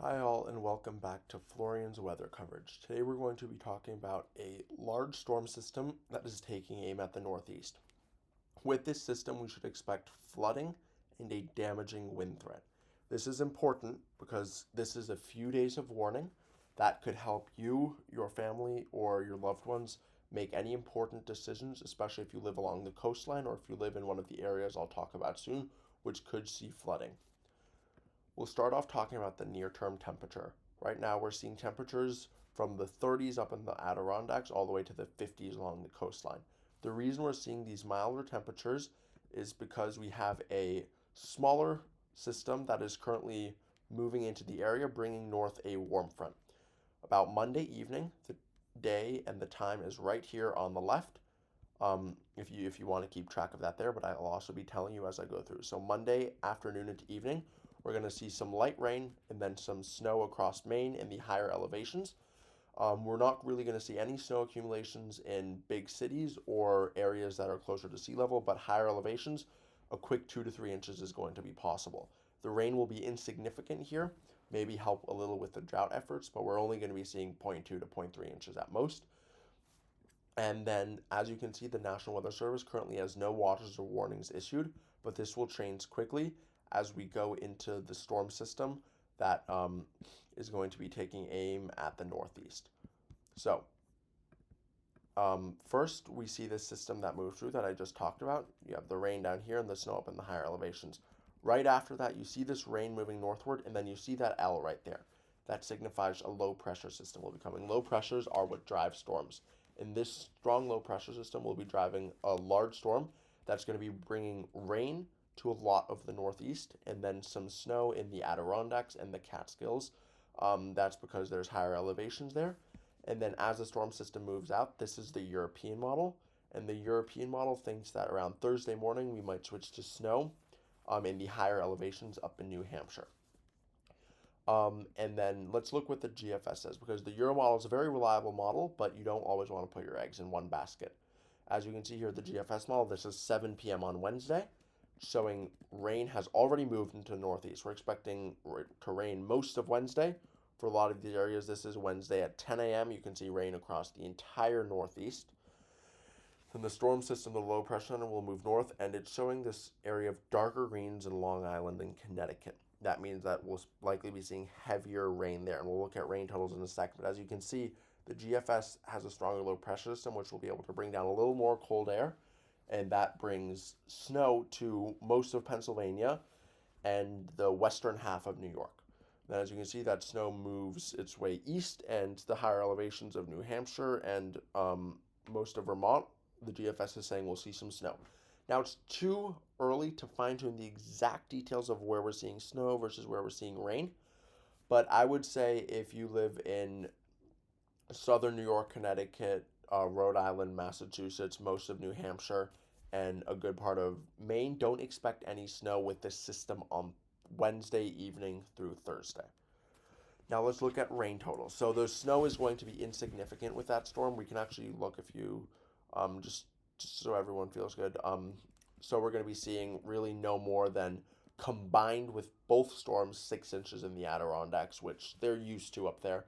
Hi all and welcome back to Florian's weather coverage. Today we're going to be talking about a large storm system that is taking aim at the northeast. With this system we should expect flooding and a damaging wind threat. This is important because this is a few days of warning that could help you, your family, or your loved ones make any important decisions, especially if you live along the coastline or if you live in one of the areas I'll talk about soon, which could see flooding. We'll start off talking about the near-term temperature. Right now we're seeing temperatures from the 30s up in the Adirondacks all the way to the 50s along the coastline. The reason we're seeing these milder temperatures is because we have a smaller system that is currently moving into the area, bringing north a warm front. About Monday evening, the day and the time is right here on the left. If you want to keep track of that there, but I'll also be telling you as I go through. So Monday afternoon into evening, we're going to see some light rain and then some snow across Maine in the higher elevations. We're not really going to see any snow accumulations in big cities or areas that are closer to sea level, but higher elevations, a quick 2 to 3 inches is going to be possible. The rain will be insignificant here, maybe help a little with the drought efforts, but we're only going to be seeing 0.2 to 0.3 inches at most. And then, as you can see, the National Weather Service currently has no watches or warnings issued, but this will change quickly as we go into the storm system that is going to be taking aim at the northeast. So, first, we see this system that moved through that I just talked about. You have the rain down here and the snow up in the higher elevations. Right after that, you see this rain moving northward, and then you see that L right there. That signifies a low pressure system will be coming. Low pressures are what drive storms. And this strong low pressure system will be driving a large storm that's going to be bringing rain to a lot of the northeast and then some snow in the Adirondacks and the Catskills. That's because there's higher elevations there. And then as the storm system moves out, this is the European model. And the European model thinks that around Thursday morning we might switch to snow in the higher elevations up in New Hampshire. And then let's look what the GFS says because the Euro model is a very reliable model, but you don't always want to put your eggs in one basket. As you can see here, the GFS model, this is 7 p.m. on Wednesday, showing rain has already moved into the northeast. We're expecting to rain most of Wednesday. For a lot of these areas, this is Wednesday at 10 a.m. You can see rain across the entire northeast. Then the storm system, the low pressure center, will move north, and it's showing this area of darker greens in Long Island and Connecticut. That means that we'll likely be seeing heavier rain there, and we'll look at rain totals in a second. But as you can see, the GFS has a stronger low pressure system, which will be able to bring down a little more cold air, and that brings snow to most of Pennsylvania and the western half of New York. Then, as you can see, that snow moves its way east, and the higher elevations of New Hampshire and most of Vermont, the GFS is saying we'll see some snow. Now, it's too early to fine tune the exact details of where we're seeing snow versus where we're seeing rain, but I would say if you live in southern New York, Connecticut, Rhode Island, Massachusetts, most of New Hampshire, and a good part of Maine, don't expect any snow with this system on Wednesday evening through Thursday. Now let's look at rain totals. So the snow is going to be insignificant with that storm. We can actually look if you just so everyone feels good. So we're going to be seeing really no more than combined with both storms 6 inches in the Adirondacks, which they're used to up there.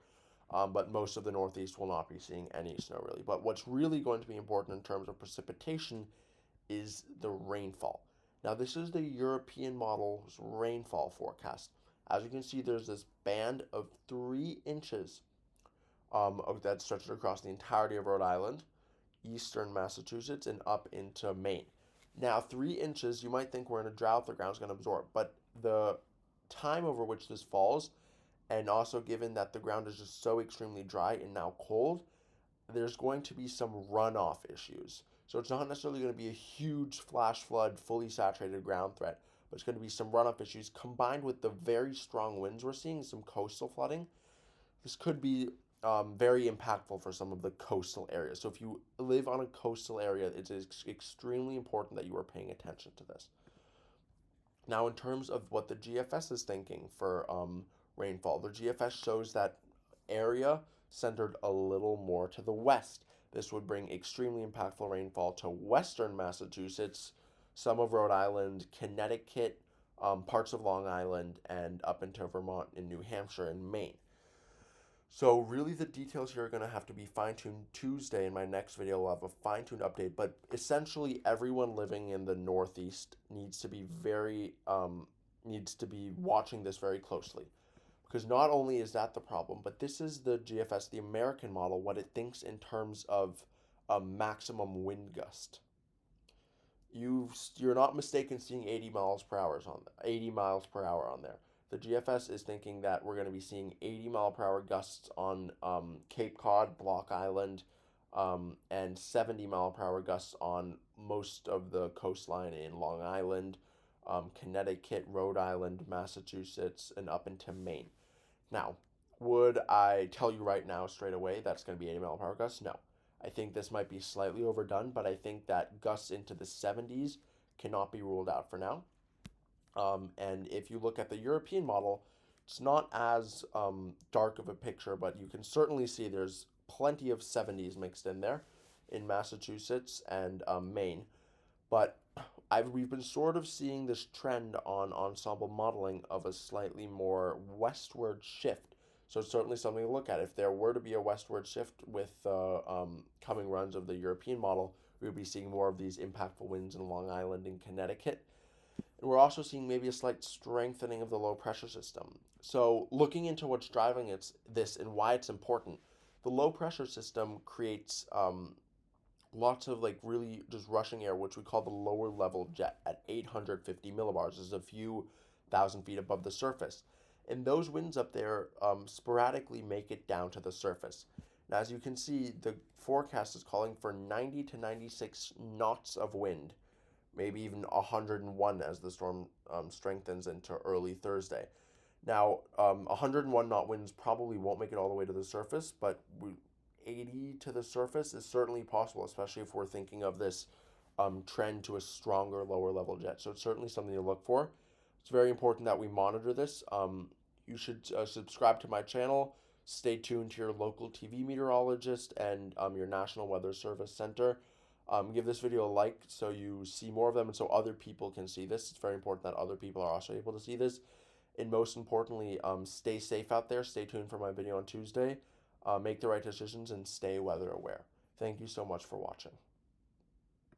But most of the Northeast will not be seeing any snow really. But what's really going to be important in terms of precipitation is the rainfall. Now, this is the European model's rainfall forecast. As you can see, there's this band of 3 inches that stretches across the entirety of Rhode Island, eastern Massachusetts, and up into Maine. Now, 3 inches, you might think we're in a drought, the ground's going to absorb, but the time over which this falls, and also given that the ground is just so extremely dry and now cold, there's going to be some runoff issues. So it's not necessarily going to be a huge flash flood, fully saturated ground threat, but it's going to be some runoff issues combined with the very strong winds we're seeing, some coastal flooding. This could be very impactful for some of the coastal areas. So if you live on a coastal area, it is extremely important that you are paying attention to this. Now, in terms of what the GFS is thinking for rainfall, the GFS shows that area centered a little more to the west. This would bring extremely impactful rainfall to western Massachusetts, some of Rhode Island, Connecticut, parts of Long Island, and up into Vermont and New Hampshire and Maine. So really the details here are going to have to be fine-tuned Tuesday. In my next video, we'll have a fine-tuned update, but essentially everyone living in the Northeast needs to be watching this very closely. Because not only is that the problem, but this is the GFS, the American model, what it thinks in terms of a maximum wind gust. You're not mistaken seeing 80 miles per hour on there. The GFS is thinking that we're going to be seeing 80-mile-per-hour gusts on Cape Cod, Block Island, and 70-mile-per-hour gusts on most of the coastline in Long Island, Connecticut, Rhode Island, Massachusetts, and up into Maine. Now, would I tell you right now straight away that's going to be 80-mile-per-hour gusts? No. I think this might be slightly overdone, but I think that gusts into the 70s cannot be ruled out for now. And if you look at the European model, it's not as dark of a picture, but you can certainly see there's plenty of 70s mixed in there in Massachusetts and Maine. But we've been sort of seeing this trend on ensemble modeling of a slightly more westward shift. So it's certainly something to look at. If there were to be a westward shift with the coming runs of the European model, we would be seeing more of these impactful winds in Long Island and Connecticut. And we're also seeing maybe a slight strengthening of the low pressure system. So looking into what's driving this and why it's important, the low pressure system creates lots of like really just rushing air, which we call the lower level jet at 850 millibars. This is a few thousand feet above the surface. And those winds up there sporadically make it down to the surface. Now, as you can see, the forecast is calling for 90 to 96 knots of wind, maybe even 101 as the storm strengthens into early Thursday. Now, 101 knot winds probably won't make it all the way to the surface, but 80 to the surface is certainly possible, especially if we're thinking of this trend to a stronger lower level jet. So it's certainly something to look for. It's very important that we monitor this. You should subscribe to my channel. Stay tuned to your local TV meteorologist and your National Weather Service Center. Give this video a like so you see more of them and so other people can see this. It's very important that other people are also able to see this. And most importantly, stay safe out there. Stay tuned for my video on Tuesday. Make the right decisions and stay weather aware. Thank you so much for watching.